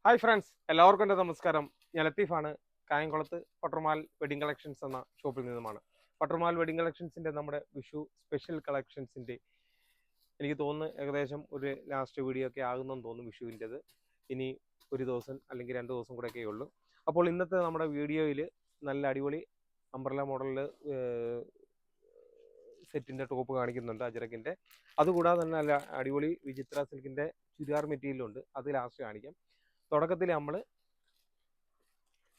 Hi friends, എല്ലാവർക്കും എൻ്റെ നമസ്കാരം. ഞാൻ ലത്തീഫാണ്. കായംകുളത്ത് പട്ടർമാൽ വെഡിങ് കളക്ഷൻസ് എന്ന ഷോപ്പിൽ നിന്നുമാണ്. പട്ടർമാൽ വെഡിങ് കളക്ഷൻസിൻ്റെ നമ്മുടെ വിഷു സ്പെഷ്യൽ കളക്ഷൻസിൻ്റെ എനിക്ക് തോന്നുന്നു ഏകദേശം ഒരു ലാസ്റ്റ് വീഡിയോ ഒക്കെ ആകുന്നെന്ന് തോന്നുന്നു വിഷുവിൻ്റെത്. ഇനി ഒരു ദിവസം അല്ലെങ്കിൽ 2 ദിവസം കൂടെയൊക്കെ ഉള്ളൂ. അപ്പോൾ ഇന്നത്തെ നമ്മുടെ വീഡിയോയിൽ നല്ല അടിപൊളി അംബ്രല മോഡലിൽ സെറ്റിൻ്റെ ടോപ്പ് കാണിക്കുന്നുണ്ട്, അജരക്കിൻ്റെ. അതുകൂടാതെ തന്നെ നല്ല അടിപൊളി വിചിത്ര സിൽക്കിൻ്റെ ചുരിദാർ മെറ്റീരിയലുണ്ട്, അത് ലാസ്റ്റ് കാണിക്കാം. തുടക്കത്തിൽ നമ്മൾ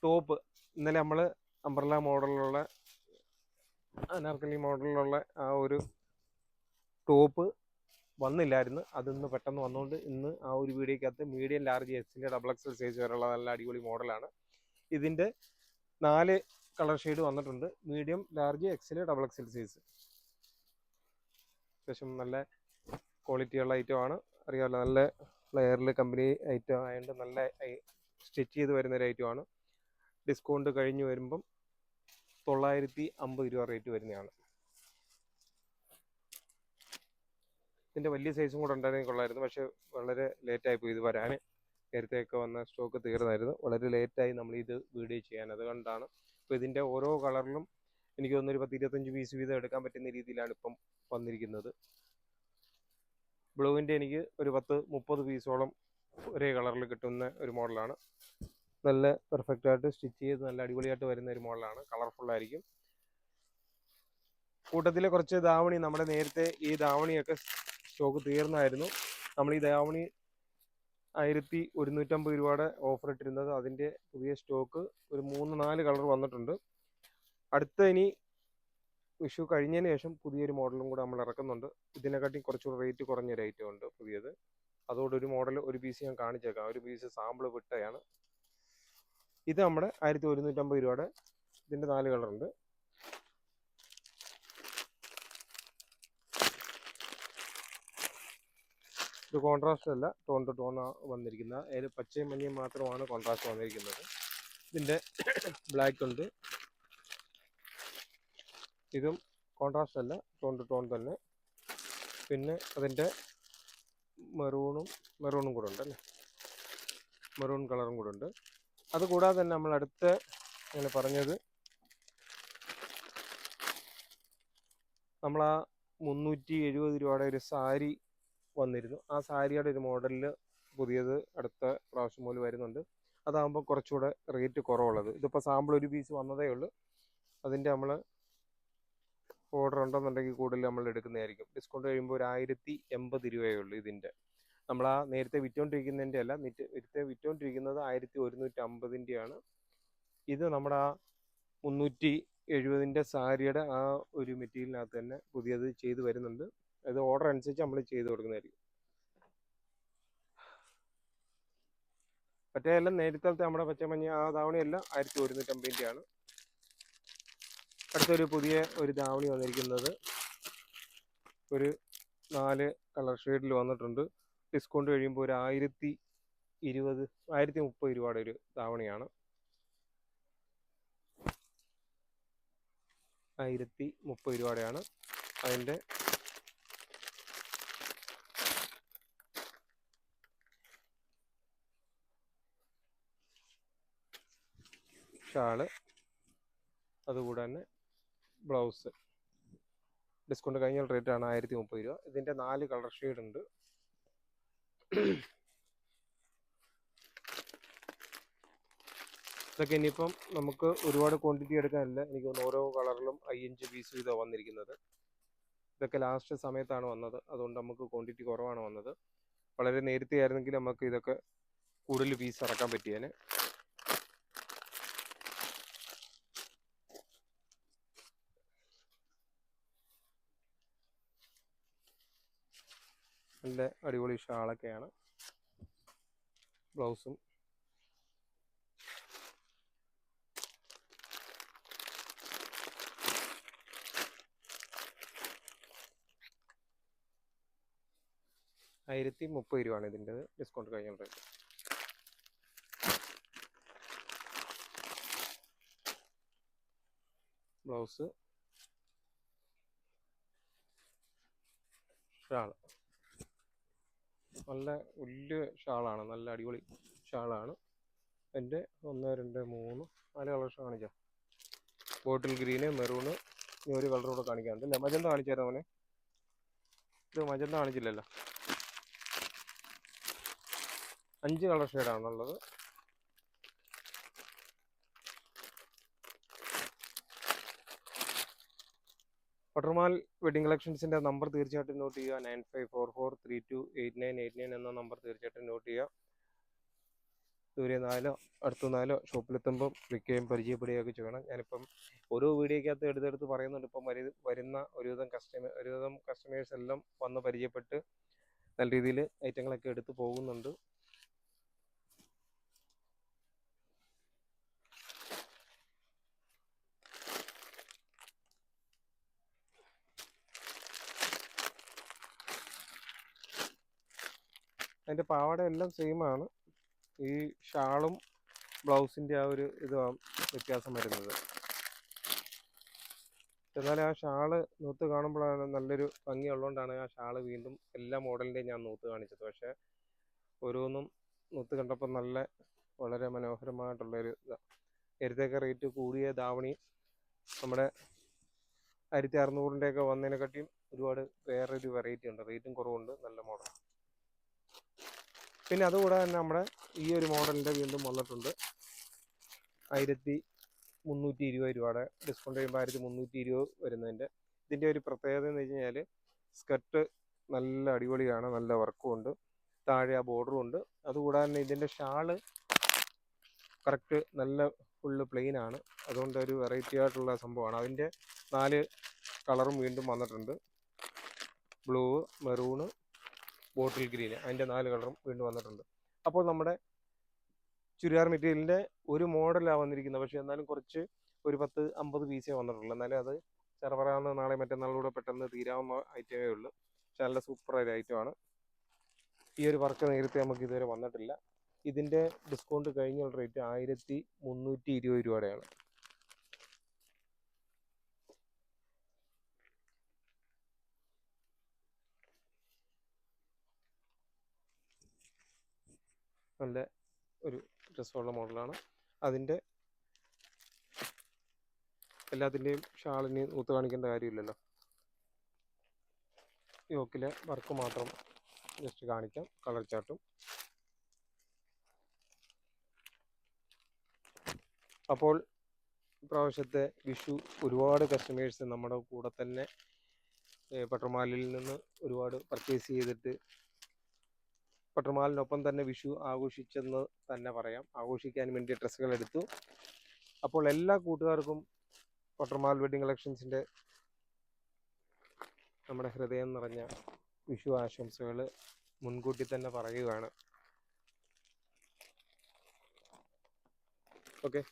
ടോപ്പ് ഇന്നലെ നമ്മൾ അംബ്രല മോഡലിലുള്ള അനാർക്കലി മോഡലിലുള്ള ആ ഒരു ടോപ്പ് വന്നില്ലായിരുന്നു. അതിന്ന് പെട്ടെന്ന് വന്നുകൊണ്ട് ഇന്ന് ആ ഒരു വീഡിയോക്കകത്ത് മീഡിയം ലാർജ് എക്സിൻ്റെ XXL സൈസ് വരെയുള്ള നല്ല അടിപൊളി മോഡലാണ്. ഇതിൻ്റെ 4 കളർ ഷെയ്ഡ് വന്നിട്ടുണ്ട്. മീഡിയം ലാർജ് എക്സിൽ XXL സൈസ് അത്യാവശ്യം നല്ല ക്വാളിറ്റിയുള്ള ഐറ്റമാണ്. അറിയാമല്ലോ, നല്ല ഫ്ലെയറിൽ കമ്പനി ഐറ്റം ആയതുകൊണ്ട് നല്ല സ്റ്റിച്ച് ചെയ്ത് വരുന്നൊരു ഐറ്റമാണ്. ഡിസ്കൗണ്ട് കഴിഞ്ഞ് വരുമ്പം 950 രൂപ റേറ്റ് വരുന്നതാണ്. ഇതിൻ്റെ വലിയ സൈസും കൂടെ ഉണ്ടായിരുന്നെങ്കിൽ കൊള്ളായിരുന്നു, പക്ഷേ വളരെ ലേറ്റായിപ്പോയി ഇത് വരാൻ. നേരത്തെയൊക്കെ വന്ന സ്റ്റോക്ക് തീർന്നായിരുന്നു. വളരെ ലേറ്റായി നമ്മളിത് വീഡിയോ ചെയ്യാൻ, അതുകൊണ്ടാണ്. ഇപ്പോൾ ഇതിൻ്റെ ഓരോ കളറിലും എനിക്ക് തോന്നുന്നു ഒരു 10-25 പീസ് വീതം എടുക്കാൻ പറ്റുന്ന രീതിയിലാണ് ഇപ്പം വന്നിരിക്കുന്നത്. ബ്ലൂവിൻ്റെ എനിക്ക് ഒരു 10-30 പീസോളം ഒരേ കളറിൽ കിട്ടുന്ന ഒരു മോഡലാണ്. നല്ല പെർഫെക്റ്റായിട്ട് സ്റ്റിച്ച് ചെയ്ത് നല്ല അടിപൊളിയായിട്ട് വരുന്ന ഒരു മോഡലാണ്. കളർഫുള്ളായിരിക്കും. കൂട്ടത്തിൽ കുറച്ച് ധാവണി, നമ്മുടെ നേരത്തെ ഈ ധാവണിയൊക്കെ സ്റ്റോക്ക് തീർന്നായിരുന്നു. നമ്മൾ ഈ ധാവണി 1150 രൂപയുടെ ഓഫർ ഇട്ടിരുന്നത്, അതിൻ്റെ പുതിയ സ്റ്റോക്ക് ഒരു 3-4 കളർ വന്നിട്ടുണ്ട്. അടുത്ത ഇനി വിഷു കഴിഞ്ഞതിന് ശേഷം പുതിയൊരു മോഡലും കൂടെ നമ്മൾ ഇറക്കുന്നുണ്ട്. ഇതിനെക്കാട്ടി കുറച്ചുകൂടി റേറ്റ് കുറഞ്ഞൊരു ഐറ്റം ഉണ്ട് പുതിയത്. അതോടൊരു മോഡൽ ഒരു പീസ് ഞാൻ കാണിച്ചേക്കാം. ഒരു പീസ് സാമ്പിൾ വിട്ടയാണ്. ഇത് നമ്മുടെ 1150 രൂപയുടെ, ഇതിൻ്റെ 4 കളറുണ്ട്. ഇത് കോൺട്രാസ്റ്റ് അല്ല, ടോൺ ടു ടോൺ വന്നിരിക്കുന്നത്. അതിൽ പച്ചയും മഞ്ഞയും മാത്രമാണ് കോൺട്രാസ്റ്റ് വന്നിരിക്കുന്നത്. ഇതിൻ്റെ ബ്ലാക്ക് ഉണ്ട്, ഇതും കോൺട്രാസ്റ്റ് അല്ല, ടോൺ ടു ടോൺ തന്നെ. പിന്നെ അതിൻ്റെ മെറൂണും കൂടെ ഉണ്ട് അല്ലേ, മെറൂൺ കളറും കൂടെ ഉണ്ട്. അതുകൂടാതെ തന്നെ നമ്മൾ അടുത്ത അങ്ങനെ പറഞ്ഞത് നമ്മൾ ആ 370 രൂപയുടെ ഒരു സാരി വന്നിരുന്നു. ആ സാരിയുടെ ഒരു മോഡലിൽ പുതിയത് അടുത്ത പ്രാവശ്യം മുതൽ വരുന്നുണ്ട്. അതാകുമ്പോൾ കുറച്ചുകൂടെ റേറ്റ് കുറവുള്ളത്. ഇതിപ്പോൾ സാമ്പിൾ ഒരു പീസ് വന്നതേ ഉള്ളൂ. അതിൻ്റെ നമ്മൾ ഓർഡർ ഉണ്ടെന്നുണ്ടെങ്കിൽ കൂടുതൽ നമ്മൾ എടുക്കുന്നതായിരിക്കും. ഡിസ്കൗണ്ട് കഴിയുമ്പോൾ ഒരു 1080 രൂപയേ ഉള്ളൂ ഇതിൻ്റെ. നമ്മൾ ആ നേരത്തെ വിറ്റുകൊണ്ടിരിക്കുന്നതിൻ്റെ അല്ല, നേരത്തെ വിറ്റുകൊണ്ടിരിക്കുന്നത് 1150-ൻ്റെയാണ്. ഇത് നമ്മുടെ ആ 370-ൻ്റെ സാരിയുടെ ആ ഒരു മെറ്റീരിയലിനകത്ത് തന്നെ പുതിയത് ചെയ്ത് വരുന്നുണ്ട്. അത് ഓർഡർ അനുസരിച്ച് നമ്മൾ ചെയ്ത് കൊടുക്കുന്നതായിരിക്കും. മറ്റേ എല്ലാം നേരത്തെ നമ്മുടെ പച്ചമഞ്ഞ ആ ധാവണിയെല്ലാം 1150-ൻ്റെയാണ്. അടുത്തൊരു പുതിയ ഒരു ധാവണി വന്നിരിക്കുന്നത് ഒരു 4 കളർ ഷെയ്ഡിൽ വന്നിട്ടുണ്ട്. ഡിസ്കൗണ്ട് കഴിയുമ്പോൾ ഒരു 1030 രൂപയുടെ ഒരു ധാവണിയാണ്. 1030 രൂപയുടെയാണ്. അതിൻ്റെ ഷാള്, അതുകൂടെ തന്നെ ബ്ലൗസ്. ഡിസ്കൗണ്ട് കഴിഞ്ഞ റേറ്റാണ് 1030 രൂപ. ഇതിൻ്റെ 4 കളർ ഷെയ്ഡ് ഉണ്ട്. ഇതൊക്കെ ഇനിയിപ്പം നമുക്ക് ഒരുപാട് ക്വാണ്ടിറ്റി എടുക്കാനില്ല. എനിക്ക് തോന്നുന്നു ഓരോ കളറിലും 5 പീസ് വീതം വന്നിരിക്കുന്നത്. ഇതൊക്കെ ലാസ്റ്റ് സമയത്താണ് വന്നത്, അതുകൊണ്ട് നമുക്ക് ക്വാണ്ടിറ്റി കുറവാണ് വന്നത്. വളരെ നേരത്തെ ആയിരുന്നെങ്കിൽ നമുക്ക് ഇതൊക്കെ കൂടുതൽ പീസ് ഇറക്കാൻ പറ്റിയേനെ. നല്ല അടിപൊളി ഷാളൊക്കെയാണ്. ബ്ലൗസും ₹1030 രൂപയാണ് ഇതിൻ്റെ ഡിസ്കൗണ്ട് കഴിഞ്ഞ റേറ്റ്. ബ്ലൗസ്, ഷാൾ, നല്ല വലിയ ഷാളാണ്, നല്ല അടിപൊളി ഷാളാണ്. എൻ്റെ 1 2 3 4 കളേഴ്സ് കാണിക്കാം. ബോട്ടിൽ ഗ്രീന്, മെറൂണ്, ഇനി ഒരു കളർ കൂടെ കാണിക്കാനുണ്ട്. അല്ലേ, മജന്ത കാണിച്ചായിരുന്നു അവനെ? ഇത് മജന്ത കാണിച്ചില്ലല്ലോ. 5 കളർ ഷെയ്ഡാണുള്ളത്. പട്ടർമാൽ വെഡിങ് കളക്ഷൻസിൻ്റെ നമ്പർ തീർച്ചയായിട്ടും നോട്ട് ചെയ്യുക. 9544328989 എന്ന നമ്പർ തീർച്ചയായിട്ടും നോട്ട് ചെയ്യുക. ദൂരെ 4 അടുത്ത 4 ഷോപ്പിലെത്തുമ്പം വിൽക്കുകയും പരിചയപ്പെടുകയൊക്കെ ചെയ്യണം. ഞാനിപ്പം ഓരോ വീഡിയോക്കകത്ത് എടുത്തെടുത്ത് പറയുന്നുണ്ട്. ഇപ്പം വരുന്ന ഒരുവിധം കസ്റ്റമേഴ്സ് എല്ലാം വന്ന് പരിചയപ്പെട്ട് നല്ല രീതിയിൽ ഐറ്റങ്ങളൊക്കെ എടുത്ത് പോകുന്നുണ്ട്. അതിൻ്റെ പാവാട എല്ലാം സെയിമാണ്. ഈ ഷാളും ബ്ലൗസിൻ്റെ ആ ഒരു വ്യത്യാസം വരുന്നത്. എന്നാൽ ആ ഷാള് നൂത്ത് കാണുമ്പോഴാണ് നല്ലൊരു ഭംഗിയുള്ളതുകൊണ്ടാണ് ആ ഷാള് വീണ്ടും എല്ലാ മോഡലിൻ്റെയും ഞാൻ നൂത്ത് കാണിച്ചത്. പക്ഷേ ഓരോന്നും നൂത്ത് കണ്ടപ്പോൾ വളരെ മനോഹരമായിട്ടുള്ളൊരു ഇതാണ്. നേരത്തെയൊക്കെ റേറ്റ് കൂടിയ ധാവണി നമ്മുടെ 1600-ൻ്റെയൊക്കെ വന്നതിനെക്കാട്ടിയും ഒരുപാട് വേറൊരു വെറൈറ്റി ഉണ്ട്. റേറ്റും കുറവുണ്ട്, നല്ല മോഡൽ. പിന്നെ അതുകൂടാതെ തന്നെ നമ്മുടെ ഈ ഒരു മോഡലിൻ്റെ വീണ്ടും വന്നിട്ടുണ്ട്. 1320 രൂപയുടെ ഡിസ്കൗണ്ട് ചെയ്യുമ്പോൾ 1320 വരുന്നതിൻ്റെ. ഇതിൻ്റെ ഒരു പ്രത്യേകത എന്ന് വെച്ച് കഴിഞ്ഞാൽ സ്കർട്ട് നല്ല അടിപൊളിയാണ്, നല്ല വർക്കും ഉണ്ട്, താഴെ ആ ബോർഡറും ഉണ്ട്. അതുകൂടാതെ തന്നെ ഇതിൻ്റെ ഷാള് കറക്റ്റ് നല്ല ഫുള്ള് പ്ലെയിൻ ആണ്. അതുകൊണ്ട് ഒരു വെറൈറ്റി ആയിട്ടുള്ള സംഭവമാണ്. അതിൻ്റെ 4 കളറും വീണ്ടും വന്നിട്ടുണ്ട്. ബ്ലൂ, മെറൂണ്, ബോട്ടിൽ ഗ്രീന്, അതിൻ്റെ 4 കളറും വീണ്ടും വന്നിട്ടുണ്ട്. അപ്പോൾ നമ്മുടെ ചുരിദാർ മെറ്റീരിയലിൻ്റെ ഒരു മോഡലാണ് വന്നിരിക്കുന്നത്. പക്ഷേ എന്നാലും കുറച്ച് ഒരു 10-50 പീസേ വന്നിട്ടുള്ളൂ. എന്നാലും അത് ചെറുപറാവുന്ന നാളെ മറ്റന്നാളിലൂടെ പെട്ടെന്ന് തീരാവുന്ന ഐറ്റമേ ഉള്ളൂ. പക്ഷെ നല്ല സൂപ്പർ ഒരു ഐറ്റമാണ്. ഈ ഒരു വർക്ക് നേരത്തെ നമുക്ക് ഇതുവരെ വന്നിട്ടില്ല. ഇതിൻ്റെ ഡിസ്കൗണ്ട് കഴിഞ്ഞുള്ള റേറ്റ് 1320 രൂപയുടെയാണ്. നല്ല ഒരു ഡ്രസ്സുള്ള മോഡലാണ്. അതിൻ്റെ എല്ലാത്തിൻ്റെയും ഷാളിന് നൂത്ത് കാണിക്കേണ്ട കാര്യമില്ലല്ലോ. യോക്കിലെ വർക്ക് മാത്രം ജസ്റ്റ് കാണിക്കാം, കളർ ചാർട്ടും. അപ്പോൾ ഇപ്രാവശ്യത്തെ വിഷു ഒരുപാട് കസ്റ്റമേഴ്സ് നമ്മുടെ കൂടെ തന്നെ പട്ടർമാലിൽ നിന്ന് ഒരുപാട് പർച്ചേസ് ചെയ്തിട്ട് പട്ടർമാലിനൊപ്പം തന്നെ വിഷു ആഘോഷിച്ചെന്ന് തന്നെ പറയാം. ആഘോഷിക്കാൻ വേണ്ടി ഡ്രസ്സുകൾ എടുത്തു. അപ്പോൾ എല്ലാ കൂട്ടുകാർക്കും പട്ടർമാൽ വെഡിങ് കളക്ഷൻസിൻ്റെ നമ്മുടെ ഹൃദയം നിറഞ്ഞ വിഷു ആശംസകൾ മുൻകൂട്ടി തന്നെ പറയുകയാണ്. ഓക്കെ,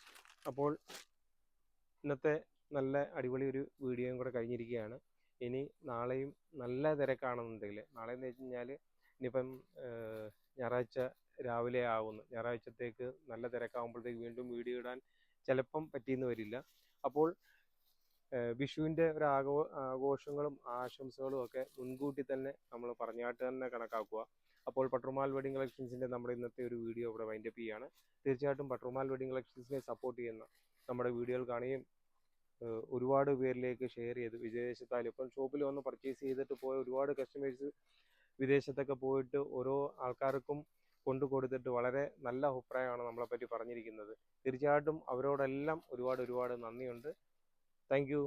അപ്പോൾ ഇന്നത്തെ നല്ല അടിപൊളി ഒരു വീഡിയോയും കൂടെ കഴിഞ്ഞിരിക്കുകയാണ്. ഇനി നാളെയും നല്ല തിരക്കാണെന്നുണ്ടെങ്കിൽ, നാളെ എന്ന് വെച്ച് കഴിഞ്ഞാൽ ഇനിയിപ്പം ഞായറാഴ്ച രാവിലെ ആവുന്നു, ഞായറാഴ്ചത്തേക്ക് നല്ല തിരക്കാകുമ്പോഴത്തേക്ക് വീണ്ടും വീഡിയോ ഇടാൻ ചിലപ്പം പറ്റിയെന്ന് വരില്ല. അപ്പോൾ വിഷുവിൻ്റെ ഒരു ആഘോഷങ്ങളും ആശംസകളും ഒക്കെ മുൻകൂട്ടി തന്നെ നമ്മൾ പറഞ്ഞായിട്ട് തന്നെ കണക്കാക്കുക. അപ്പോൾ പട്ടർമാൽ വെഡിങ് കളക്ഷൻസിൻ്റെ നമ്മുടെ ഇന്നത്തെ ഒരു വീഡിയോ ഇവിടെ വൈൻഡപ്പ് ചെയ്യുകയാണ്. തീർച്ചയായിട്ടും പട്ടർമാൽ വെഡിങ് കളക്ഷൻസിനെ സപ്പോർട്ട് ചെയ്യുന്ന നമ്മുടെ വീഡിയോകൾ കാണുകയും ഒരുപാട് പേരിലേക്ക് ഷെയർ ചെയ്ത്, വിദേശത്തായാലും ഇപ്പം ഷോപ്പിൽ വന്ന് പർച്ചേസ് ചെയ്തിട്ട് പോയ ഒരുപാട് കസ്റ്റമേഴ്സ് വിദേശത്തൊക്കെ പോയിട്ട് ഓരോ ആൾക്കാർക്കും കൊടുത്തിട്ട് വളരെ നല്ല അഭിപ്രായമാണ് നമ്മളെപ്പറ്റി പറഞ്ഞിരിക്കുന്നത്. തീർച്ചയായിട്ടും അവരോടെല്ലാം ഒരുപാട് നന്ദിയുണ്ട്. Thank you.